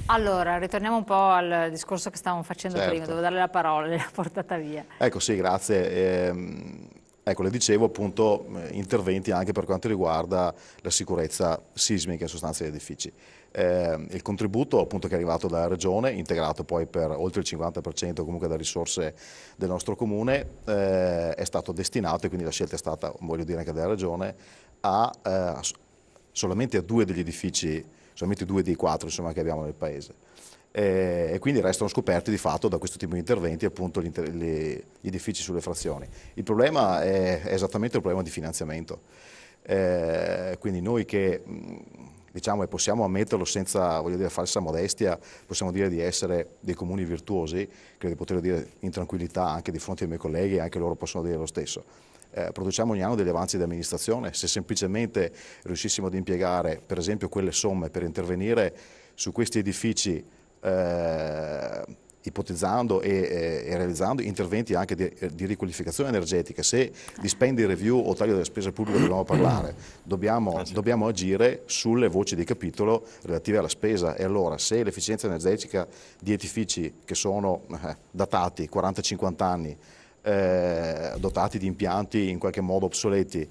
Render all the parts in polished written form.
Allora, ritorniamo un po' al discorso che stavamo facendo prima, devo Certo. darle la parola, l'ha portata via. Ecco, sì, grazie. Ecco, le dicevo appunto interventi anche per quanto riguarda la sicurezza sismica in sostanza degli edifici. Il contributo appunto che è arrivato dalla Regione, integrato poi per oltre il 50% comunque da risorse del nostro comune, è stato destinato, e quindi la scelta è stata, voglio dire anche della Regione, solamente a 2 degli edifici, solamente 2 dei 4 insomma, che abbiamo nel paese. E quindi restano scoperti di fatto da questo tipo di interventi appunto gli edifici sulle frazioni. Il problema è esattamente il problema di finanziamento. Quindi noi che diciamo, e possiamo ammetterlo senza, voglio dire, falsa modestia, possiamo dire di essere dei comuni virtuosi, credo di poterlo dire in tranquillità anche di fronte ai miei colleghi, e anche loro possono dire lo stesso. Produciamo ogni anno degli avanzi di amministrazione. Se semplicemente riuscissimo ad impiegare per esempio quelle somme per intervenire su questi edifici, ipotizzando e realizzando interventi anche di riqualificazione energetica, se di spending review o taglio delle spese pubbliche dobbiamo parlare, dobbiamo agire sulle voci di capitolo relative alla spesa. E allora, se l'efficienza energetica di edifici che sono datati 40-50 anni, dotati di impianti in qualche modo obsoleti,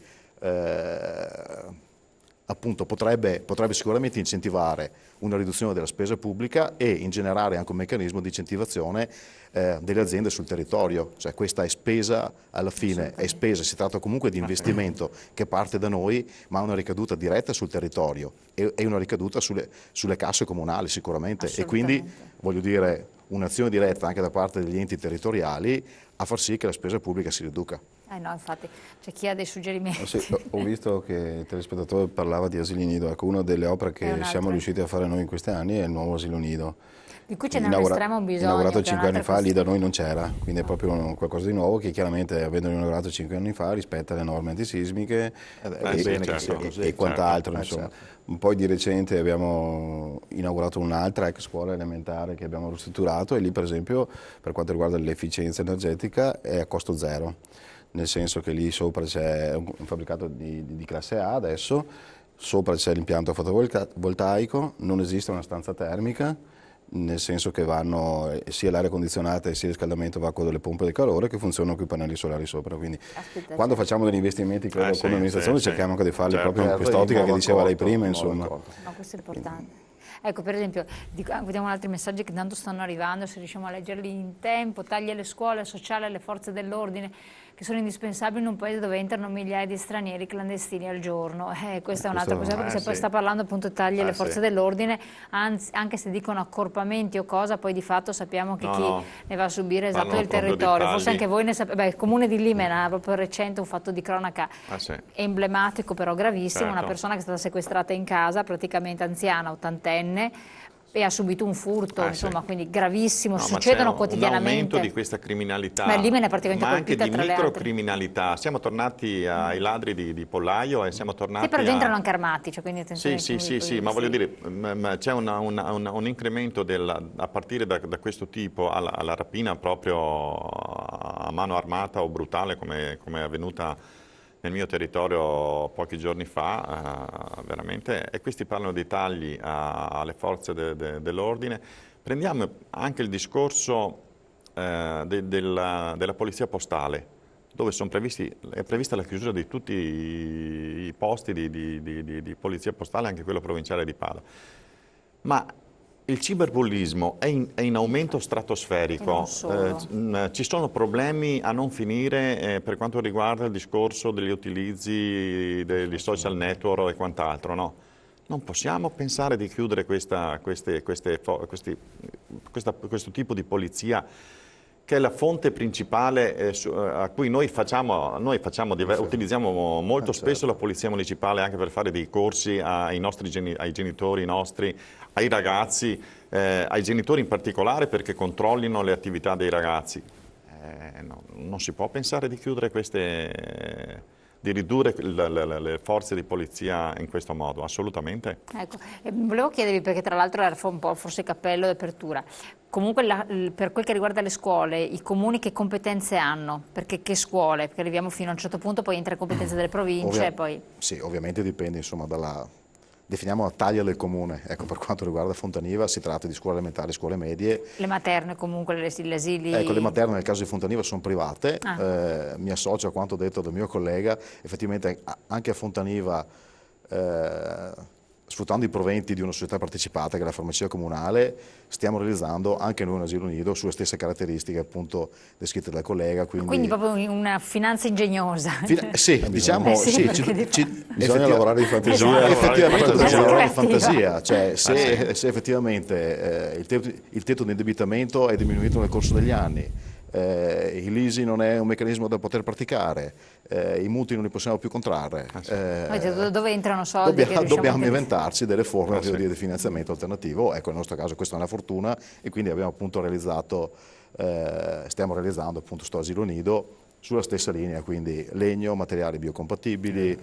appunto potrebbe sicuramente incentivare una riduzione della spesa pubblica e ingenerare anche un meccanismo di incentivazione delle aziende sul territorio. Cioè questa è spesa, alla fine è spesa, si tratta comunque di investimento che parte da noi, ma ha una ricaduta diretta sul territorio e una ricaduta sulle casse comunali sicuramente. E quindi, voglio dire, un'azione diretta anche da parte degli enti territoriali a far sì che la spesa pubblica si riduca. No, infatti, c'è chi ha dei suggerimenti. Sì, ho visto che il telespettatore parlava di asili nido. Ecco, una delle opere che siamo riusciti a fare noi in questi anni è il nuovo asilo nido. Di cui ce n'è un estremo bisogno. Inaugurato 5 anni fa, lì da noi non c'era, quindi è proprio qualcosa di nuovo che chiaramente, avendo inaugurato 5 anni fa, rispetta le norme antisismiche e quant'altro. Insomma. Poi di recente abbiamo inaugurato un'altra ex scuola elementare che abbiamo ristrutturato, e lì per esempio, per quanto riguarda l'efficienza energetica, è a costo zero. Nel senso che lì sopra c'è un fabbricato di classe A adesso, sopra c'è l'impianto fotovoltaico, non esiste una stanza termica, nel senso che vanno sia l'aria condizionata e sia il riscaldamento va con delle pompe di calore che funzionano con i pannelli solari sopra. Quindi quando facciamo degli investimenti credo come amministrazione cerchiamo anche di farli proprio in quest'ottica che diceva lei prima. Insomma. No, questo è importante. Ecco, per esempio, vediamo altri messaggi che tanto stanno arrivando, se riusciamo a leggerli in tempo. Tagli alle scuole, sociali, alle forze dell'ordine, che sono indispensabili in un paese dove entrano migliaia di stranieri clandestini al giorno. Questa è un'altra cosa, perché se poi sta parlando appunto di tagli alle forze dell'ordine, anche se dicono accorpamenti o cosa, poi di fatto sappiamo che chi ne va a subire esatto il territorio. Forse anche voi ne sapete, il comune di Limena, proprio recente, un fatto di cronaca emblematico però gravissimo, una persona che è stata sequestrata in casa, praticamente anziana, ottantenne, e ha subito un furto, insomma, quindi gravissimo, succedono quotidianamente. Un aumento di questa criminalità, ma anche di microcriminalità. Siamo tornati ai ladri di pollaio e siamo tornati però entrano anche armati, cioè quindi attenzione. Sì, ma voglio dire, c'è un incremento a partire da questo tipo alla rapina proprio a mano armata o brutale come è avvenuta nel mio territorio pochi giorni fa, veramente, e questi parlano di tagli alle forze dell'ordine. Prendiamo anche il discorso della polizia postale, dove è prevista la chiusura di tutti i posti di polizia postale, anche quello provinciale di Padova. Ma il cyberbullismo è in aumento stratosferico, ci sono problemi a non finire per quanto riguarda il discorso degli utilizzi degli social network e quant'altro, no? Non possiamo pensare di chiudere questo tipo di polizia, che è la fonte principale a cui utilizziamo molto spesso la polizia municipale anche per fare dei corsi ai genitori nostri, ai ragazzi, ai genitori in particolare, perché controllino le attività dei ragazzi. Non si può pensare di chiudere di ridurre le forze di polizia in questo modo, assolutamente. Ecco, volevo chiedervi, perché tra l'altro era un po' forse il cappello d'apertura, comunque per quel che riguarda le scuole, i comuni che competenze hanno? Perché che scuole? Perché arriviamo fino a un certo punto, poi entra in competenza delle province e poi... Sì, ovviamente dipende insomma dalla definiamo la taglia del comune. Ecco, per quanto riguarda Fontaniva si tratta di scuole elementari, scuole medie. Le materne comunque, gli asili? Ecco, le materne nel caso di Fontaniva sono private, mi associo a quanto detto dal mio collega, effettivamente anche a Fontaniva, sfruttando i proventi di una società partecipata che è la farmacia comunale, stiamo realizzando anche noi un asilo nido sulle stesse caratteristiche appunto descritte dal collega. Quindi proprio una finanza ingegnosa. Sì, diciamo, sì, bisogna lavorare di fantasia. Effettivamente bisogna lavorare di fantasia, cioè se effettivamente il tetto di indebitamento è diminuito nel corso degli anni, il leasing non è un meccanismo da poter praticare, i mutui non li possiamo più contrarre. Dove entrano soldi? Dobbiamo inventarci delle forme di finanziamento alternativo. Ecco, nel nostro caso questa è una fortuna e quindi abbiamo appunto stiamo realizzando appunto sto asilo nido sulla stessa linea, quindi legno, materiali biocompatibili,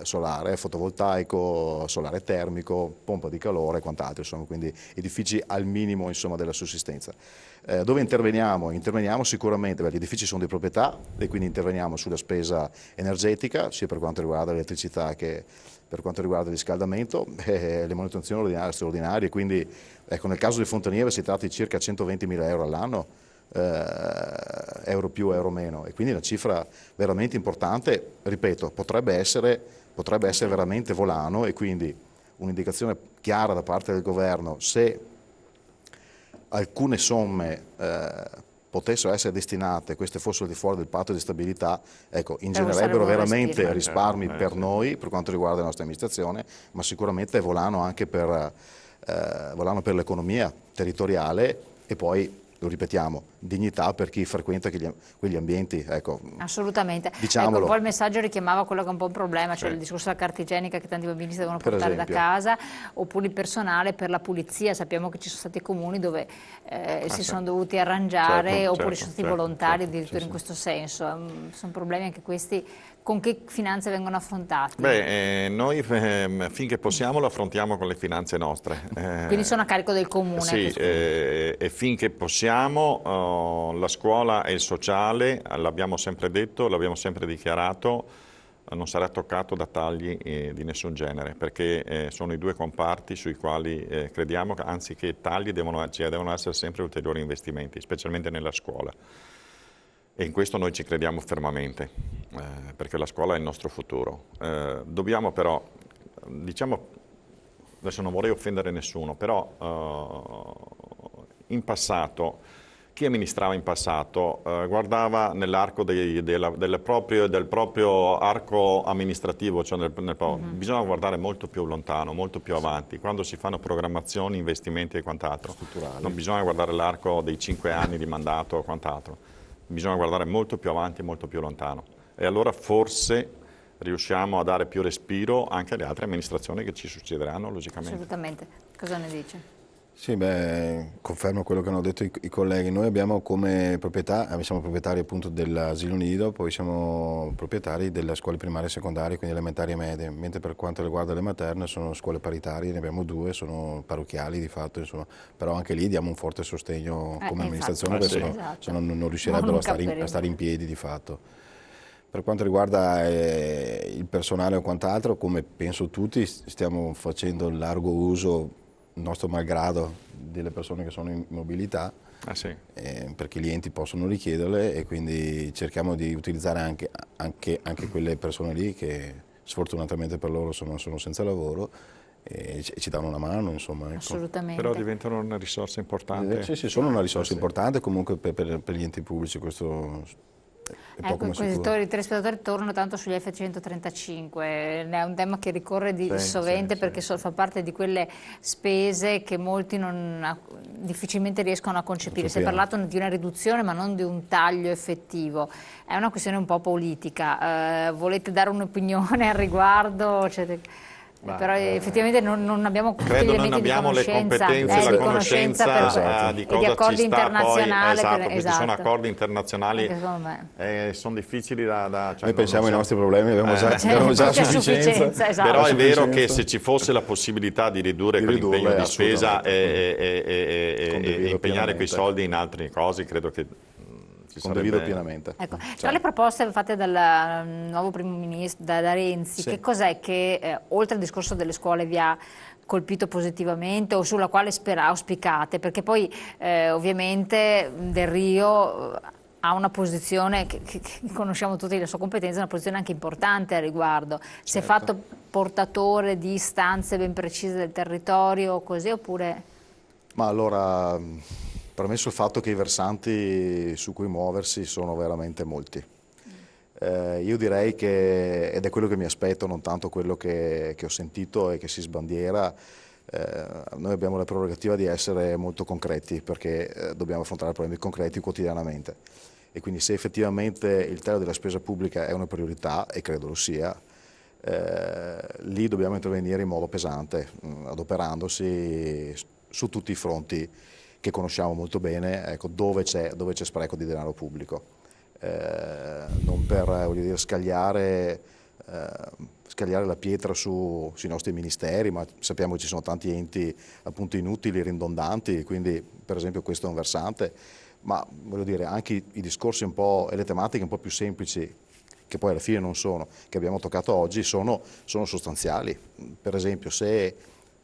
solare fotovoltaico, solare termico, pompa di calore e quant'altro, insomma, quindi edifici al minimo insomma, della sussistenza. Dove interveniamo? Interveniamo sicuramente, gli edifici sono di proprietà e quindi interveniamo sulla spesa energetica, sia per quanto riguarda l'elettricità che per quanto riguarda il riscaldamento, le manutenzioni ordinarie e straordinarie, quindi ecco, nel caso di Fontaniva si tratta di circa 120.000 euro all'anno, euro più, euro meno, e quindi una cifra veramente importante, ripeto, potrebbe essere veramente volano, e quindi un'indicazione chiara da parte del governo: se alcune somme potessero essere destinate, queste fossero al di fuori del patto di stabilità, ecco, ingenerebbero veramente risparmi per noi, per quanto riguarda la nostra amministrazione, ma sicuramente volano anche per l'economia territoriale, e poi, lo ripetiamo, dignità per chi frequenta quegli ambienti. Ecco, assolutamente. Diciamolo. Ecco, un po' il messaggio richiamava quello che è un po' un problema, cioè il discorso della carta igienica che tanti bambini si devono portare da casa, oppure il personale per la pulizia. Sappiamo che ci sono stati comuni dove si sono dovuti arrangiare, oppure sono stati volontari addirittura in questo senso. Sono problemi anche questi. Con che finanze vengono affrontati? Noi finché possiamo lo affrontiamo con le finanze nostre. Quindi sono a carico del comune? Sì, e finché possiamo la scuola e il sociale, l'abbiamo sempre detto, l'abbiamo sempre dichiarato, non sarà toccato da tagli di nessun genere, perché sono i due comparti sui quali crediamo, anzi che tagli devono essere sempre ulteriori investimenti, specialmente nella scuola. E in questo noi ci crediamo fermamente, perché la scuola è il nostro futuro. Dobbiamo però, diciamo, adesso non vorrei offendere nessuno, però in passato, chi amministrava in passato guardava nell'arco del proprio arco amministrativo, cioè bisogna guardare molto più lontano, molto più avanti, quando si fanno programmazioni, investimenti e quant'altro. Non bisogna guardare l'arco dei 5 anni di mandato o quant'altro. Bisogna guardare molto più avanti e molto più lontano, e allora forse riusciamo a dare più respiro anche alle altre amministrazioni che ci succederanno, logicamente. Assolutamente. Cosa ne dice? Sì, confermo quello che hanno detto i colleghi. Noi abbiamo come proprietà, siamo proprietari appunto dell'asilo nido, poi siamo proprietari delle scuole primarie e secondarie, quindi elementari e medie, mentre per quanto riguarda le materne sono scuole paritarie, ne abbiamo 2, sono parrocchiali di fatto, insomma, però anche lì diamo un forte sostegno come amministrazione, perché se no non riuscirebbero a stare in piedi di fatto. Per quanto riguarda il personale o quant'altro, come penso tutti, stiamo facendo largo uso, nostro malgrado, delle persone che sono in mobilità, perché gli enti possono richiederle, e quindi cerchiamo di utilizzare anche quelle persone lì che sfortunatamente per loro sono senza lavoro, e ci danno una mano, insomma. Ecco. Assolutamente. Però diventano una risorsa importante. Sì, sono una risorsa importante comunque per gli enti pubblici, questo. Ecco, i telespettatori tornano tanto sugli F-135, è un tema che ricorre sovente perché fa parte di quelle spese che molti difficilmente riescono a concepire. Si è parlato di una riduzione ma non di un taglio effettivo, è una questione un po' politica. Volete dare un'opinione al riguardo? Però effettivamente non abbiamo credo non abbiamo le competenze, la conoscenza di cosa accordi ci sta internazionali, poi, questi sono accordi internazionali, sono difficili noi pensiamo ai nostri problemi, abbiamo già sufficienza. Però è vero che se ci fosse la possibilità di ridurre quell'impegno di spesa e impegnare quei soldi in altre cose, credo che condivido pienamente. Ecco, tra le proposte fatte dal nuovo primo ministro, da Renzi, che cos'è che oltre al discorso delle scuole vi ha colpito positivamente o sulla quale auspicate? Perché poi ovviamente Del Rio ha una posizione che conosciamo tutti, le sue competenze, una posizione anche importante al riguardo. Si è fatto portatore di istanze ben precise del territorio, così, oppure? Ma allora, premesso il fatto che i versanti su cui muoversi sono veramente molti. Io direi che, ed è quello che mi aspetto, non tanto quello che ho sentito e che si sbandiera, noi abbiamo la prerogativa di essere molto concreti, perché dobbiamo affrontare problemi concreti quotidianamente. E quindi se effettivamente il taglio della spesa pubblica è una priorità, e credo lo sia, lì dobbiamo intervenire in modo pesante, adoperandosi su tutti i fronti che conosciamo molto bene, ecco, dove c'è spreco di denaro pubblico. Non per voglio dire, scagliare la pietra sui nostri ministeri, ma sappiamo che ci sono tanti enti appunto inutili, ridondanti, quindi per esempio questo è un versante, ma voglio dire anche i discorsi un po' e le tematiche un po' più semplici, che poi alla fine non sono, che abbiamo toccato oggi, sono sostanziali. Per esempio se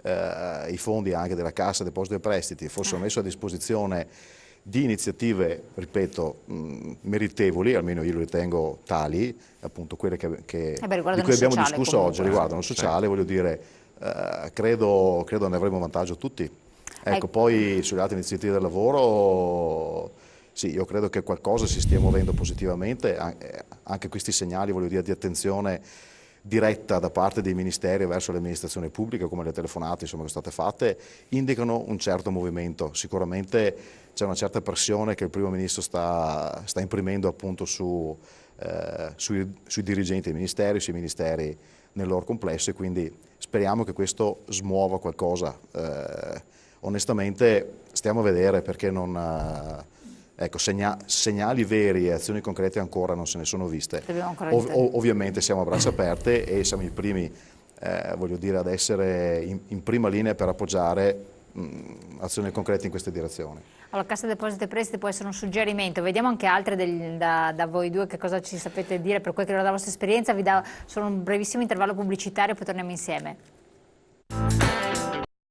i fondi anche della Cassa Depositi e Prestiti fossero messi a disposizione di iniziative, ripeto, meritevoli, almeno io lo ritengo tali, appunto quelle di cui abbiamo discusso oggi, riguardano il sociale, voglio dire, credo ne avremo vantaggio tutti. Ecco, poi sulle altre iniziative del lavoro, sì, io credo che qualcosa si stia muovendo positivamente, anche questi segnali, voglio dire, di attenzione diretta da parte dei ministeri verso l'amministrazione pubblica, come le telefonate insomma, che sono state fatte, indicano un certo movimento. Sicuramente c'è una certa pressione che il primo ministro sta imprimendo appunto sui dirigenti dei ministeri, sui ministeri nel loro complesso, e quindi speriamo che questo smuova qualcosa. Onestamente stiamo a vedere, perché non... Ecco, segnali veri e azioni concrete ancora non se ne sono viste. Ovviamente siamo a braccia aperte e siamo i primi, voglio dire, ad essere in prima linea per appoggiare azioni concrete in queste direzioni. Allora, Cassa Depositi e Prestiti può essere un suggerimento, vediamo anche altre da voi due che cosa ci sapete dire per quel che riguarda la vostra esperienza. Vi do solo un brevissimo intervallo pubblicitario e poi torniamo insieme.